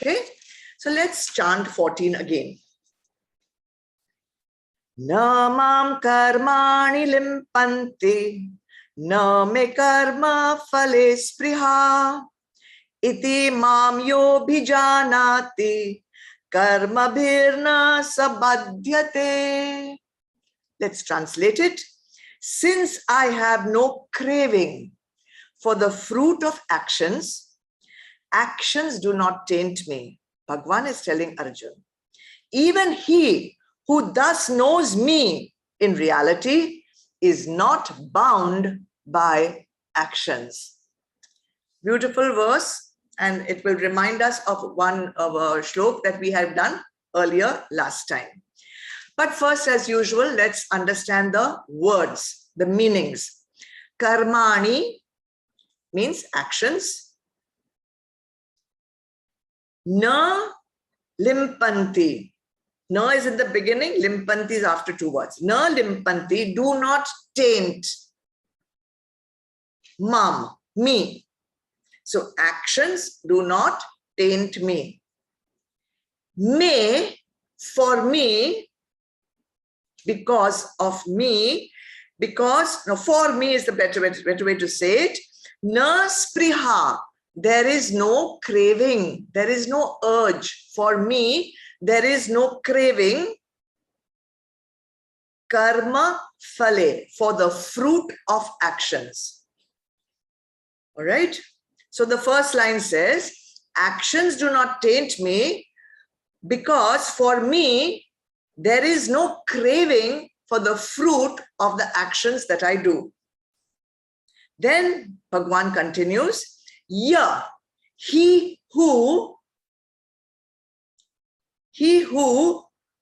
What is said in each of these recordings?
Okay, so let's chant 14 again. Na mam karmani limpante, na me karma phale spriha, iti mam yo bhijanati, karma bhirna sabadhyate. Let's translate it. Since I have no craving for the fruit of actions, actions do not taint me. Bhagwan is telling Arjun. Even he who thus knows me in reality is not bound by actions. Beautiful verse, and it will remind us of one of a shlok that we have done earlier last time. But first, as usual, let's understand the words, the meanings. Karmani means actions. Na limpanti. Na is in the beginning, limpanti is after two words. Na limpanti, do not taint. Mam, me. So actions do not taint me. Me, for me, because of me, because, no, for me is the better way to say it. Na spriha, there is no craving, there is no urge. For me, there is no craving. Karma phale, for the fruit of actions. All right. So the first line says, actions do not taint me because for me, there is no craving for the fruit of the actions that I do. Then Bhagwan continues, ya, he who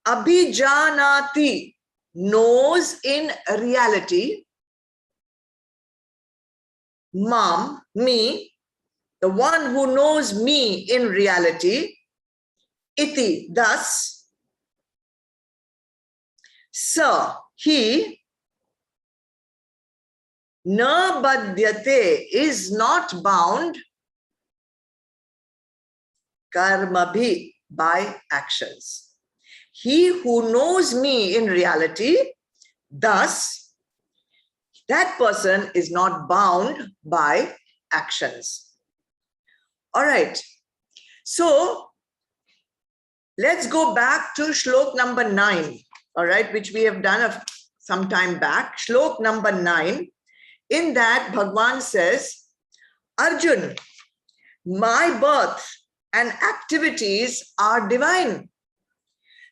abhijanati, knows in reality, mam, me, the one who knows me in reality, iti, thus, sa, he, na badhyate, is not bound, karma bhi, by actions. He who knows me in reality, thus, that person is not bound by actions. All right. So let's go back to Shlok number 9, all right, which we have done some time back. Shlok number 9. In that, Bhagwan says, Arjun, my birth and activities are divine.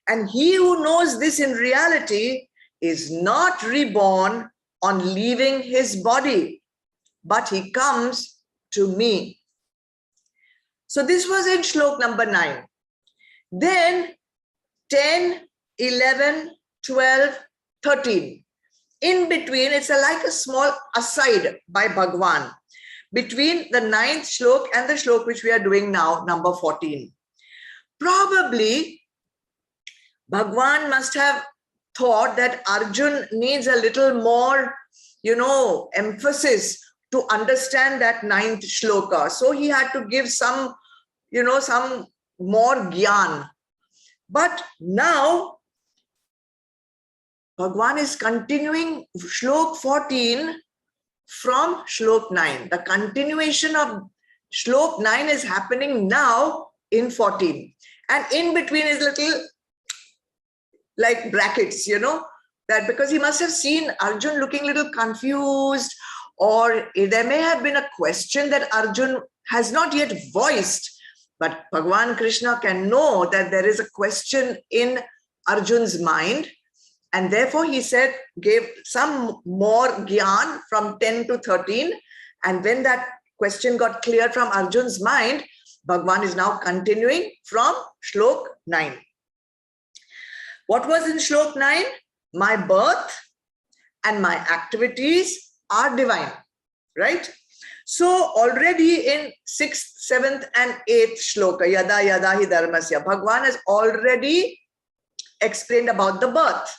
And he who knows this in reality is not reborn on leaving his body, but he comes to me. So this was in Shlok number 9. Then 10, 11, 12, 13. In between, it's like a small aside by Bhagwan between the 9th Shlok and the Shlok which we are doing now, number 14. Probably Bhagwan must have thought that Arjun needs a little more, emphasis to understand that 9th Shloka. So he had to give some, some more gyan. But now Bhagwan is continuing Shlok 14 from Shlok 9. The continuation of Shlok 9 is happening now in 14. And in between is little like brackets, that because he must have seen Arjun looking a little confused, or there may have been a question that Arjun has not yet voiced, but Bhagwan Krishna can know that there is a question in Arjun's mind. And therefore he said, gave some more gyan from 10 to 13. And when that question got cleared from Arjun's mind, Bhagwan is now continuing from Shlok 9. What was in Shlok 9? My birth and my activities are divine, right? So already in 6th, 7th and 8th Shloka, Yada Yada Hi Dharmasya, Bhagwan has already explained about the birth.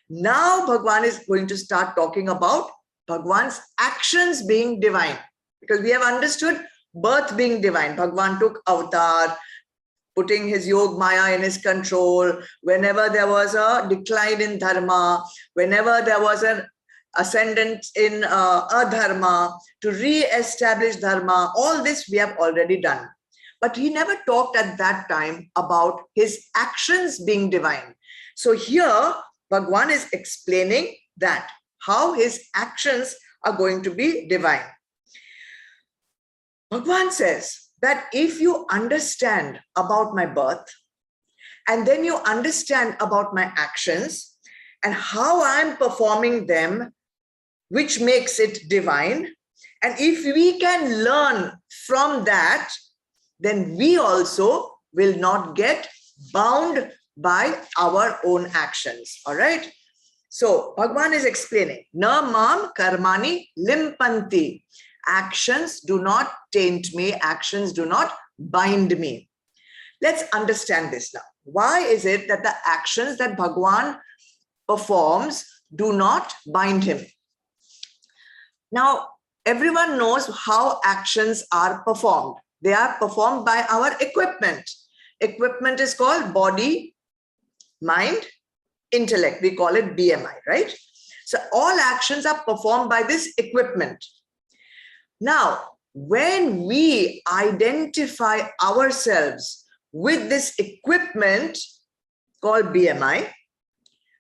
Now Bhagwan is going to start talking about Bhagwan's actions being divine, because we have understood birth being divine. Bhagwan took avatar, putting his yog maya in his control, whenever there was a decline in dharma, whenever there was an ascendant in adharma, to re-establish dharma, all this we have already done. But he never talked at that time about his actions being divine. So here, Bhagwan is explaining that, how his actions are going to be divine. Bhagwan says that if you understand about my birth, and then you understand about my actions and how I'm performing them, which makes it divine, and if we can learn from that, then we also will not get bound by our own actions. All right. So Bhagwan is explaining, na mam karmani limpanti. Actions do not taint me. Actions do not bind me. Let's understand this now. Why is it that the actions that Bhagwan performs do not bind him? Now, everyone knows how actions are performed. They are performed by our equipment. Equipment is called body, mind, intellect. We call it BMI, right? So all actions are performed by this equipment. Now, when we identify ourselves with this equipment called BMI,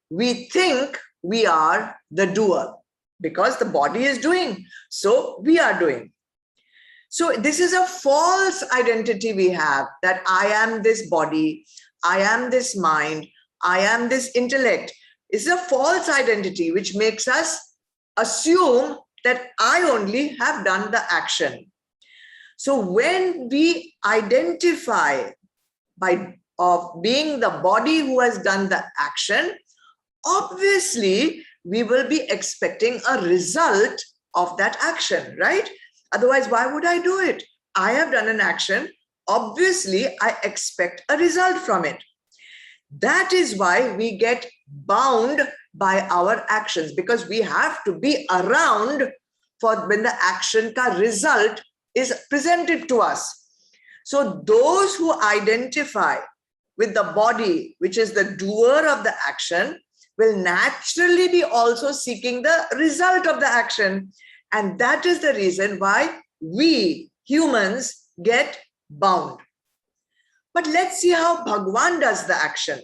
we think we are the doer because the body is doing. So we are doing. So this is a false identity we have, that I am this body, I am this mind, I am this intellect. It's a false identity which makes us assume that I only have done the action. So when we identify of being the body who has done the action, obviously we will be expecting a result of that action, right? Otherwise, why would I do it? I have done an action. Obviously, I expect a result from it. That is why we get bound by our actions, because we have to be around for when the action ka result is presented to us. So those who identify with the body, which is the doer of the action, will naturally be also seeking the result of the action. And that is the reason why we humans get bound. But let's see how Bhagwan does the action.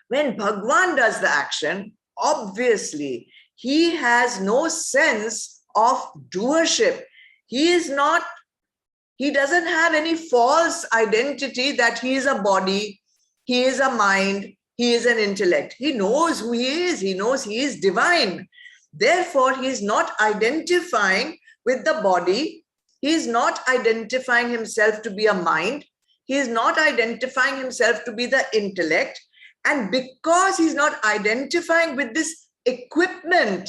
When Bhagwan does the action, obviously he has no sense of doership. He doesn't have any false identity that he is a body, he is a mind, he is an intellect. He knows who he is. He knows he is divine. Therefore, he is not identifying with the body. He is not identifying himself to be a mind. He is not identifying himself to be the intellect. And because he's not identifying with this equipment,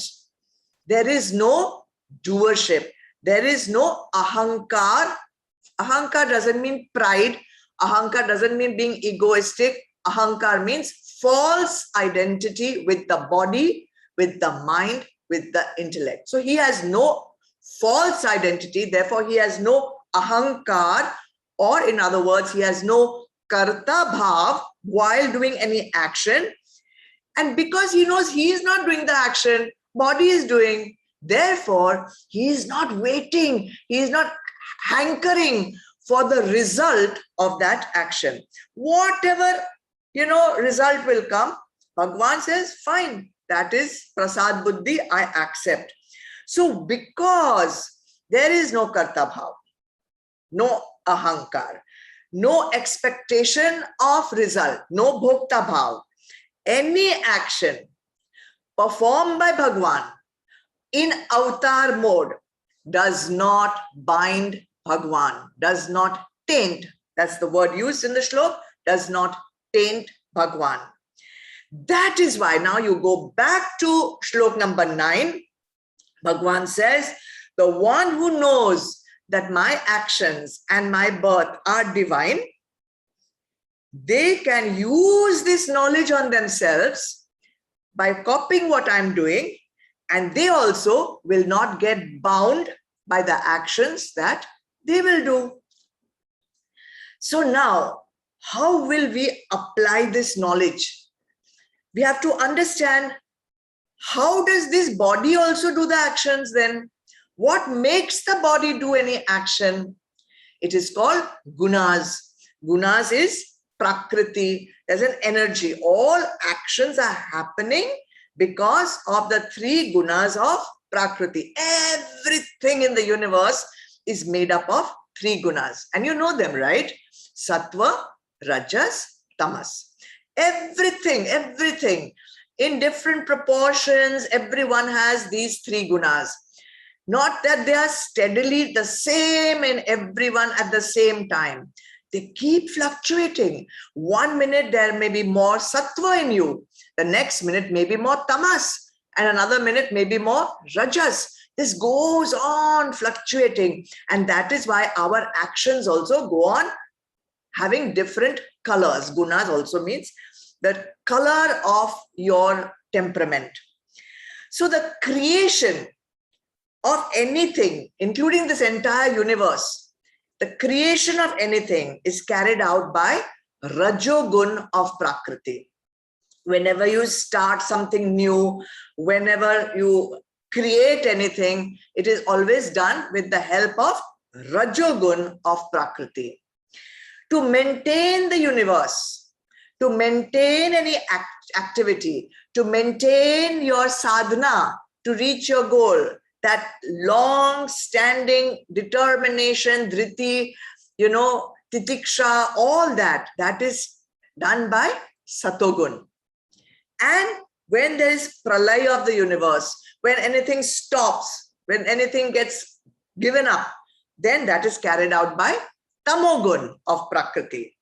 there is no doership. There is no ahankar. Ahankar doesn't mean pride. Ahankar doesn't mean being egoistic. Ahankar means false identity with the body, with the mind, with the intellect. So he has no false identity. Therefore, he has no ahankar, or in other words, he has no karta bhav while doing any action. And because he knows he is not doing the action, body is doing, therefore, he is not waiting. He is not hankering for the result of that action. Whatever, result will come, Bhagwan says, fine, that is prasad buddhi, I accept. So because there is no karta bhav, no ahankar, no expectation of result, no bhokta bhav, any action performed by Bhagwan in avatar mode does not bind Bhagwan, does not taint. That's the word used in the shlok, does not taint Bhagwan. That is why now you go back to shlok number 9. Bhagwan says, the one who knows that my actions and my birth are divine, they can use this knowledge on themselves by copying what I'm doing, and they also will not get bound by the actions that they will do. So now, how will we apply this knowledge? We have to understand, how does this body also do the actions then? What makes the body do any action? It is called gunas. Gunas is prakriti. There's an energy. All actions are happening because of the three gunas of prakriti. Everything in the universe is made up of three gunas. And you know them, right? Sattva, Rajas, Tamas. Everything in different proportions, everyone has these three gunas. Not that they are steadily the same in everyone at the same time. They keep fluctuating. 1 minute there may be more sattva in you. The next minute may be more tamas. And another minute may be more rajas. This goes on fluctuating. And that is why our actions also go on having different colors. Gunas also means the color of your temperament. So the creation of anything, including this entire universe, the creation of anything is carried out by Rajogun of Prakriti. Whenever you start something new, whenever you create anything, it is always done with the help of Rajogun of Prakriti. To maintain the universe, to maintain any activity, to maintain your sadhana, to reach your goal, that long-standing determination, dhriti, titiksha, all that is done by Satogun. And when there is pralaya of the universe, when anything stops, when anything gets given up, then that is carried out by Tamogun of Prakriti.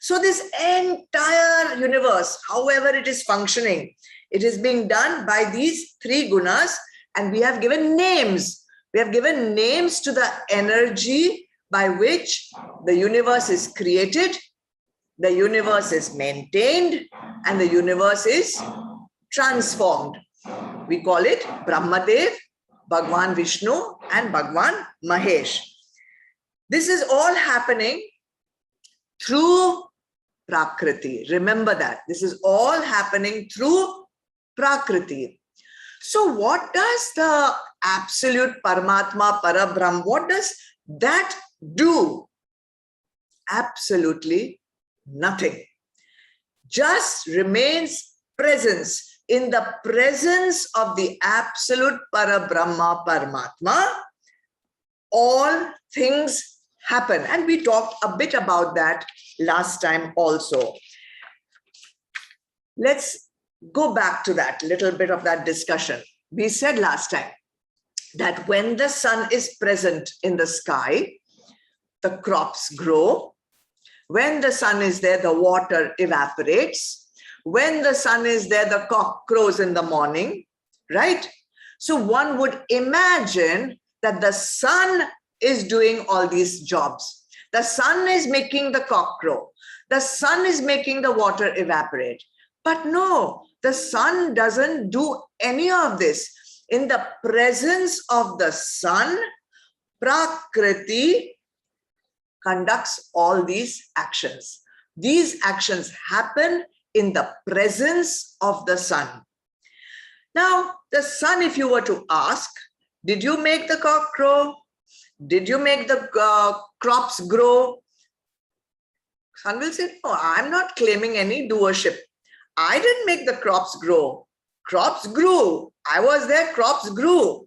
So this entire universe, however it is functioning, it is being done by these three gunas. And we have given names. We have given names to the energy by which the universe is created, the universe is maintained, and the universe is transformed. We call it Brahmadev, Bhagwan Vishnu, and Bhagwan Mahesh. This is all happening through Prakriti. Remember that. This is all happening through Prakriti. So what does the absolute Paramatma, Parabrahm, what does that do? Absolutely nothing. Just remains presence. In the presence of the absolute Parabrahma, Paramatma, all things happen. And we talked a bit about that last time also. Let's go back to that, little bit of that discussion. We said last time that when the sun is present in the sky, the crops grow. When the sun is there, the water evaporates. When the sun is there, the cock crows in the morning, right? So one would imagine that the sun is doing all these jobs. The sun is making the cock crow. The sun is making the water evaporate. But no, the sun doesn't do any of this. In the presence of the sun, Prakriti conducts all these actions. These actions happen in the presence of the sun. Now, the sun, if you were to ask, did you make the cock crow? Did you make the crops grow? Sun will say, no, I'm not claiming any doership. I didn't make the crops grow. Crops grew. I was there, crops grew.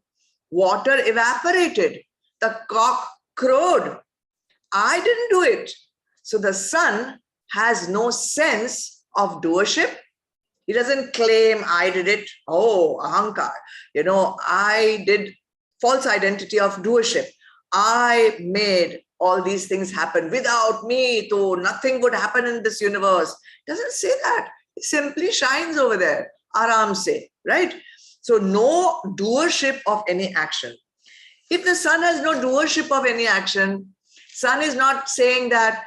Water evaporated. The cock crowed. I didn't do it. So the sun has no sense of doership. He doesn't claim I did it. Oh, ahankar. I did false identity of doership. I made all these things happen. Without me, though, nothing would happen in this universe. It doesn't say that. It simply shines over there. Aram se, right? So no doership of any action. If the sun has no doership of any action, sun is not saying that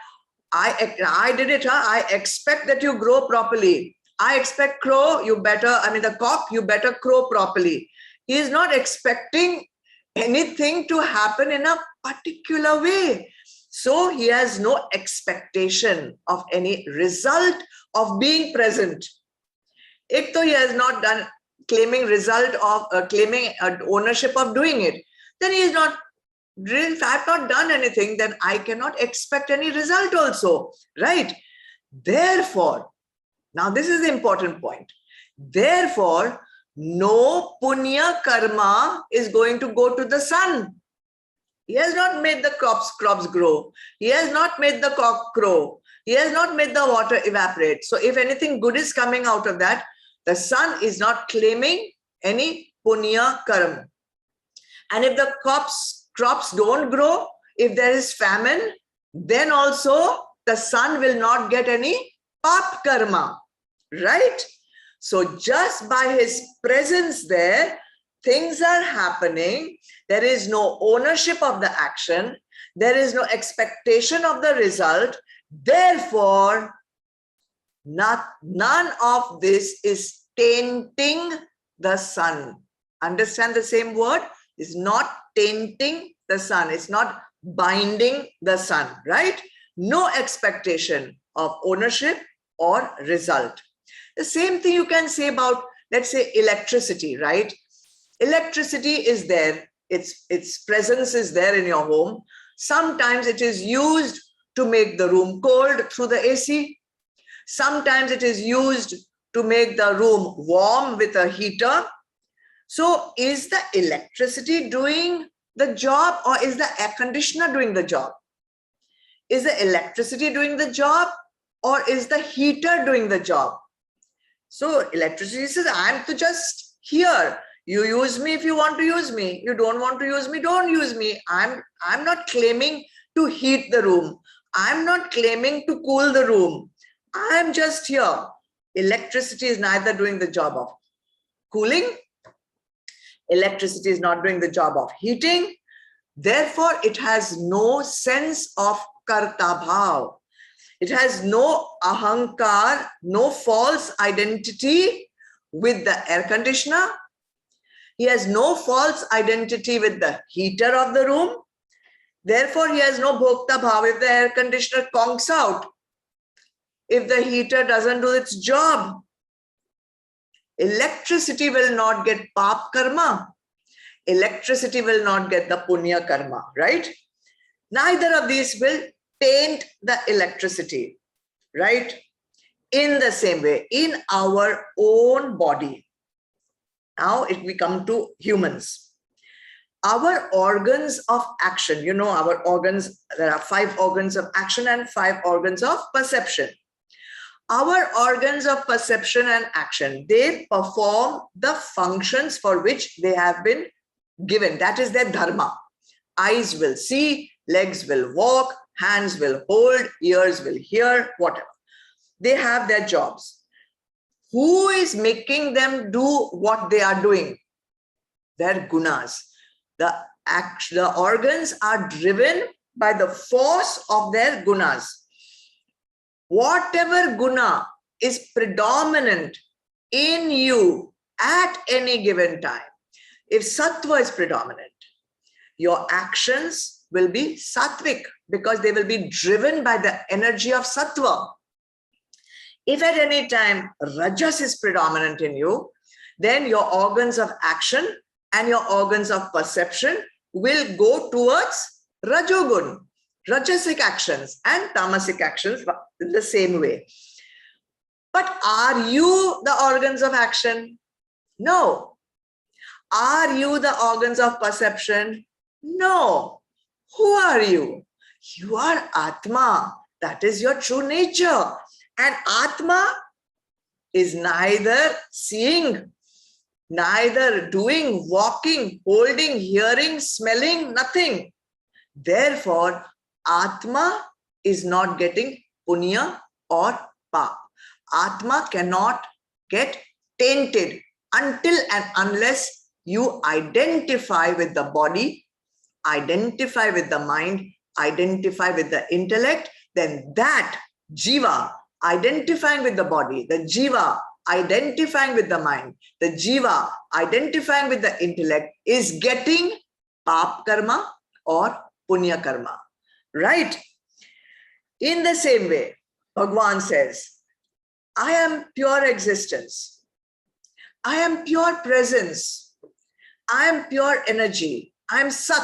I did it, I expect that you grow properly. I expect the cock, you better crow properly. He is not expecting anything to happen in a particular way. So he has no expectation of any result of being present. If though he has not done claiming result of claiming ownership of doing it, then he is not. If I have not done anything, then I cannot expect any result also, right? Therefore, now this is the important point. Therefore, no punya karma is going to go to the sun. He has not made the crops grow. He has not made the cock crow. He has not made the water evaporate. So if anything good is coming out of that, the sun is not claiming any punya karma. And if the crops don't grow, if there is famine, then also the sun will not get any pap karma, right? So just by his presence there, things are happening. There is no ownership of the action. There is no expectation of the result. Therefore, none of this is tainting the sun. Understand the same word? It's not tainting the sun. It's not binding the sun, right? No expectation of ownership or result. The same thing you can say about, let's say, electricity, right? Electricity is there. Its presence is there in your home. Sometimes it is used to make the room cold through the AC. Sometimes it is used to make the room warm with a heater. So is the electricity doing the job, or is the air conditioner doing the job? Is the electricity doing the job, or is the heater doing the job? So electricity says, I'm to just here. You use me if you want to use me. You don't want to use me, don't use me. I'm not claiming to heat the room. I'm not claiming to cool the room. I'm just here. Electricity is neither doing the job of cooling. Electricity is not doing the job of heating. Therefore, it has no sense of karta bhav. It has no ahankar, no false identity with the air conditioner. He has no false identity with the heater of the room. Therefore, he has no bhokta bhav. If the air conditioner conks out, if the heater doesn't do its job, electricity will not get pap karma. Electricity will not get the punya karma, right? Neither of these will taint the electricity, right? In the same way, in our own body. Now, if we come to humans, our organs of action, you know, our organs, there are 5 organs of action and 5 organs of perception. Our organs of perception and action, they perform the functions for which they have been given. That is their dharma. Eyes will see, legs will walk, hands will hold, ears will hear, whatever. They have their jobs. Who is making them do what they are doing? Their gunas. The organs are driven by the force of their gunas. Whatever guna is predominant in you at any given time, if sattva is predominant, your actions will be sattvic because they will be driven by the energy of sattva. If at any time rajas is predominant in you, then your organs of action and your organs of perception will go towards rajogun, rajasic actions and tamasic actions in the same way. But are you the organs of action? No. Are you the organs of perception? No. Who are you? You are Atma. That is your true nature. And Atma is neither seeing, neither doing, walking, holding, hearing, smelling, nothing. Therefore, Atma is not getting punya or pap. Atma cannot get tainted until and unless you identify with the body, identify with the mind, identify with the intellect, then that jiva identifying with the body, the jiva identifying with the mind, the jiva identifying with the intellect is getting pap karma or punya karma. right? In the same way, Bhagavan says, I am pure existence. I am pure presence. I am pure energy. I am Sat.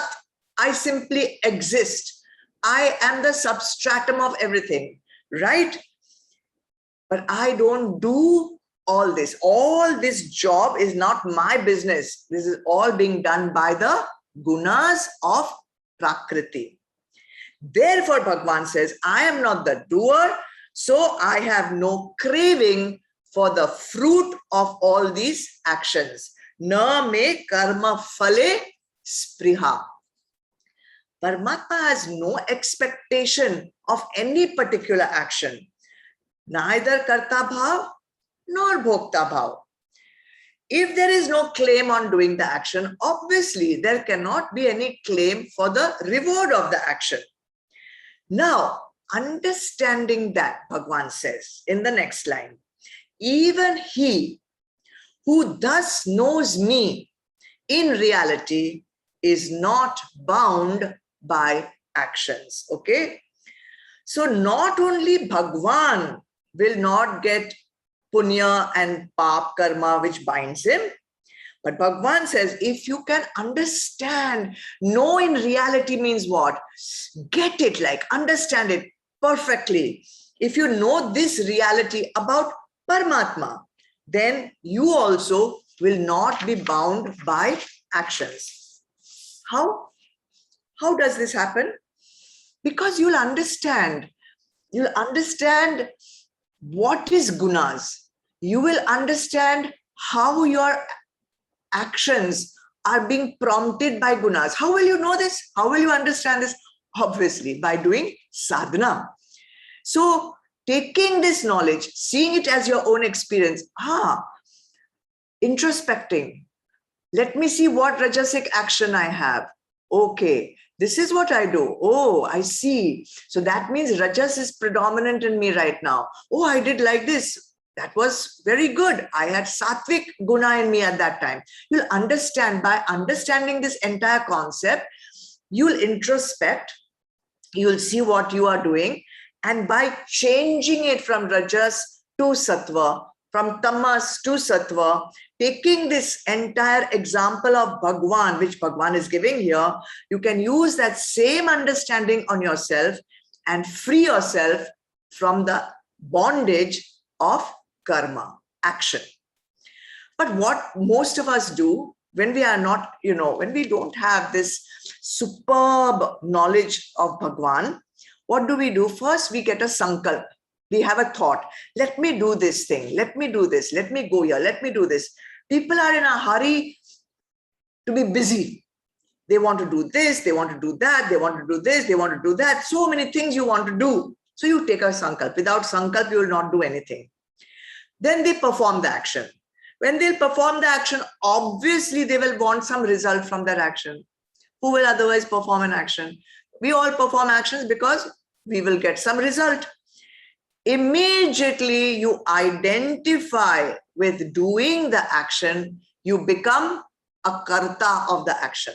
I simply exist. I am the substratum of everything, right? But I don't do all this. All this job is not my business. This is all being done by the gunas of Prakriti. Therefore, Bhagavan says, I am not the doer, so I have no craving for the fruit of all these actions. Na me karma phale spriha. Paramatma has no expectation of any particular action, neither karta bhav nor bhokta bhav. If there is no claim on doing the action, obviously there cannot be any claim for the reward of the action. Now, understanding that, Bhagavan says in the next line, even he who thus knows me in reality is not bound by actions. Okay? So not only Bhagavan will not get punya and pap karma which binds him, but Bhagavan says, if you can understand, know in reality means what? Get it, like understand it perfectly. If you know this reality about Paramatma, then you also will not be bound by actions. How? How does this happen? Because you'll understand what is gunas. You will understand how your actions are being prompted by gunas. How will you know this? How will you understand this? Obviously, by doing sadhana. So, taking this knowledge, seeing it as your own experience, introspecting. Let me see what rajasic action I have. Okay, this is what I do. Oh, I see. So that means rajas is predominant in me right now. Oh, I did like this. That was very good. I had sattvic guna in me at that time. You'll understand, by understanding this entire concept, you'll introspect, you'll see what you are doing, and by changing it from rajas to sattva, from tamas to sattva, taking this entire example of Bhagavan, which Bhagavan is giving here, you can use that same understanding on yourself and free yourself from the bondage of karma, action. But what most of us do when we are not, when we don't have this superb knowledge of Bhagavan, what do? First, we get a sankalp. We have a thought. Let me do this thing. Let me do this. Let me go here. Let me do this. People are in a hurry to be busy. They want to do this. They want to do that. They want to do this. They want to do that. So many things you want to do. So you take a sankalp. Without sankalp, you will not do anything. Then they perform the action. When they'll perform the action, obviously they will want some result from that action. Who will otherwise perform an action? We all perform actions because we will get some result. Immediately you identify with doing the action, you become a karta of the action.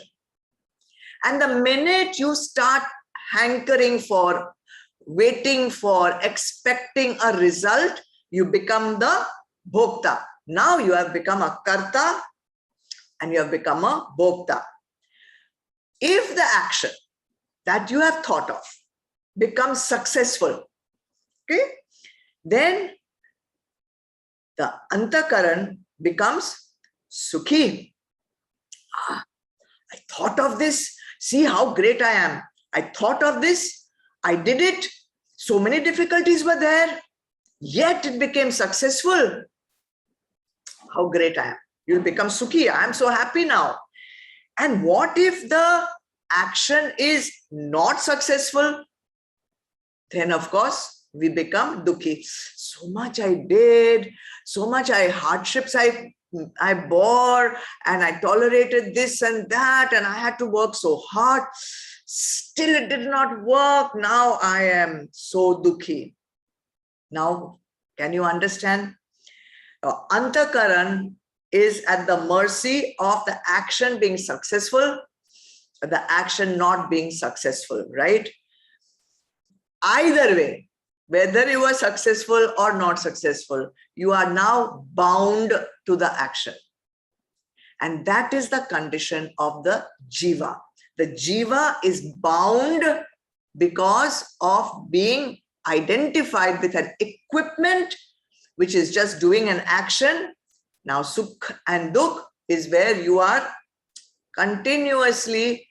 And the minute you start hankering for, waiting for, expecting a result, you become the bhokta. Now you have become a karta and you have become a bhokta. If the action that you have thought of becomes successful, okay, then the antakaran becomes sukhi. I thought of this. See how great I am. I thought of this. I did it. So many difficulties were there. Yet it became successful. How great I am. You'll become sukhi. I am so happy now. And what if the action is not successful? Then, of course, we become dukhi. So much I did, so much hardships I bore, and I tolerated this and that, and I had to work so hard. Still, it did not work. Now I am so dukhi. Now, can you understand? Antakaran is at the mercy of the action being successful, the action not being successful, right? Either way, whether you are successful or not successful, you are now bound to the action. And that is the condition of the jiva. The jiva is bound because of being identified with an equipment which is just doing an action. Now, sukh and dukh is where you are continuously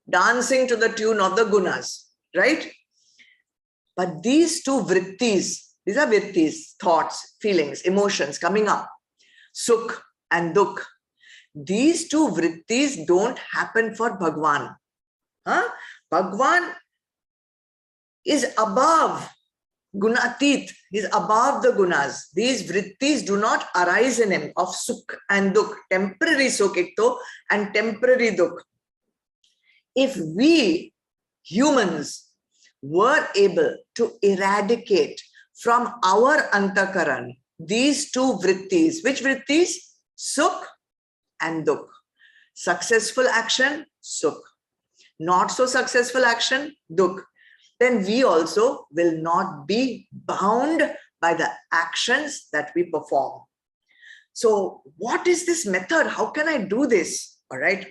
dancing to the tune of the gunas, right? But these two vrittis, these are vrittis, thoughts, feelings, emotions coming up, sukh and dukh. These two vrittis don't happen for Bhagwan. Bhagwan is above gunatit, he's above the gunas. These vrittis do not arise in him of sukh and dukh, temporary sukh ekto and temporary dukh. If we humans were able to eradicate from our antakaran these two vrittis, which vrittis? Sukh and dukh. Successful action, sukh. Not so successful action, dukh. Then we also will not be bound by the actions that we perform. So what is this method? How can I do this? All right.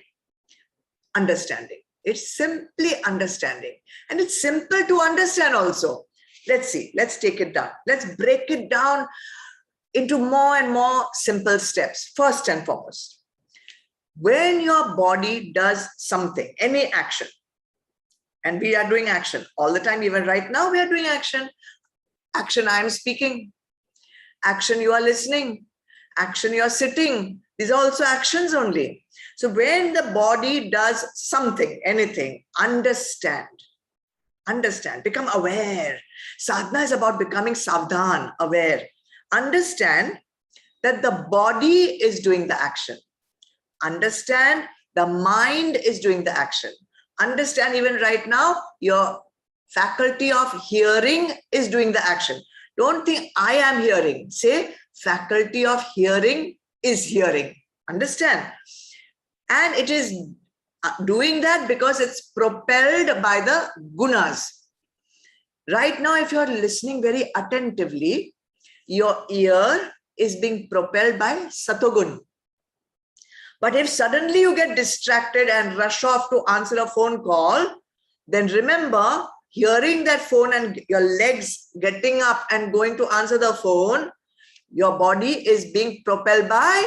Understanding. It's simply understanding. And it's simple to understand also. Let's see. Let's take it down. Let's break it down into more and more simple steps. First and foremost, when your body does something, any action, and we are doing action all the time, even right now we are doing action. Action, I am speaking. Action, you are listening. Action, you are sitting. These are also actions only. So when the body does something, anything, understand, become aware. Sadhana is about becoming savdhan, aware. Understand that the body is doing the action. Understand the mind is doing the action. Understand even right now, your faculty of hearing is doing the action. Don't think I am hearing. Say faculty of hearing is hearing. Understand? And it is doing that because it's propelled by the gunas. Right now, if you're listening very attentively, your ear is being propelled by satogun. But if suddenly you get distracted and rush off to answer a phone call, then remember, hearing that phone and your legs getting up and going to answer the phone, your body is being propelled by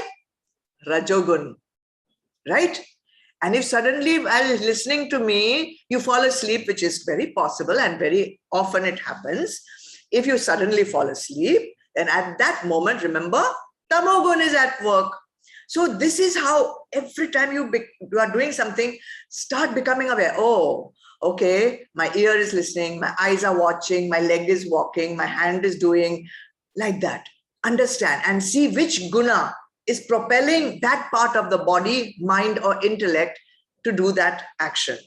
rajogun, right? And if suddenly while listening to me, you fall asleep, which is very possible and very often it happens, if you suddenly fall asleep, then at that moment, remember, tamogun is at work. So this is how every time you are doing something, start becoming aware. Oh, okay, my ear is listening, my eyes are watching, my leg is walking, my hand is doing like that. Understand and see which guna is propelling that part of the body, mind or intellect to do that action.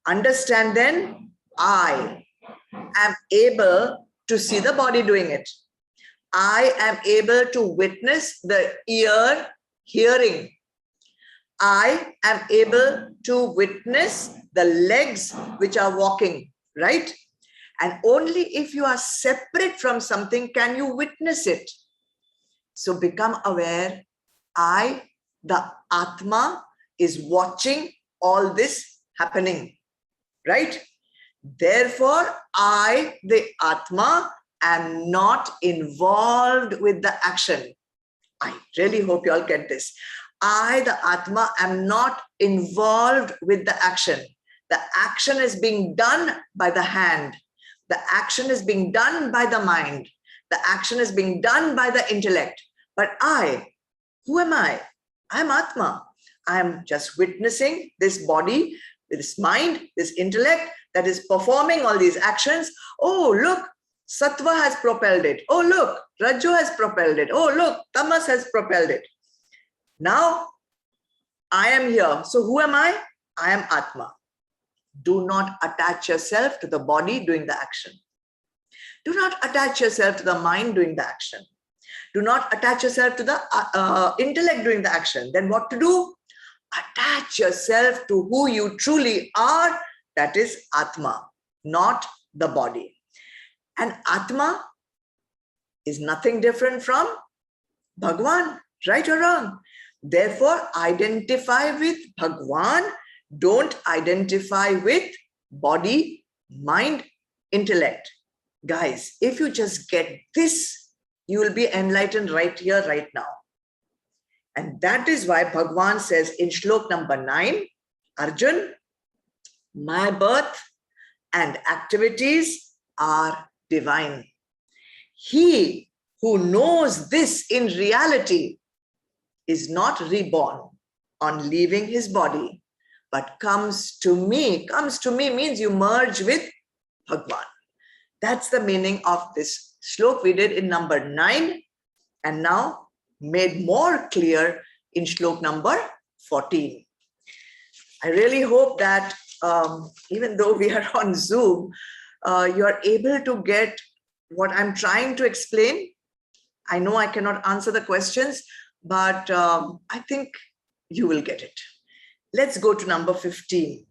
Understand then, I am able to see the body doing it. I am able to witness the ear hearing. I am able to witness the legs which are walking, right? And only if you are separate from something can you witness it. So become aware, I, the Atma, is watching all this happening, right? Therefore, I, the Atma, am not involved with the action. I really hope you all get this. I, the Atma, am not involved with the action. The action is being done by the hand. The action is being done by the mind. The action is being done by the intellect. But I, who am I? I am Atma. I am just witnessing this body, this mind, this intellect that is performing all these actions. Oh, look, Sattva has propelled it. Oh, look, Rajo has propelled it. Oh, look, Tamas has propelled it. Now, I am here. So who am I? I am Atma. Do not attach yourself to the body doing the action. Do not attach yourself to the mind doing the action. Do not attach yourself to the intellect doing the action. Then what to do? Attach yourself to who you truly are, that is Atma, not the body. And Atma is nothing different from Bhagwan, right or wrong? Therefore, identify with Bhagwan. Don't identify with body, mind, intellect. Guys, if you just get this, you will be enlightened right here, right now. And that is why Bhagwan says in Shlok number 9, Arjun, my birth and activities are divine. He who knows this in reality is not reborn on leaving his body, but comes to me. Comes to me means you merge with Bhagwan. That's the meaning of this shlok we did in number 9, and now made more clear in shlok number 14. I really hope that even though we are on Zoom, you are able to get what I'm trying to explain. I know I cannot answer the questions, but I think you will get it. Let's go to number 15.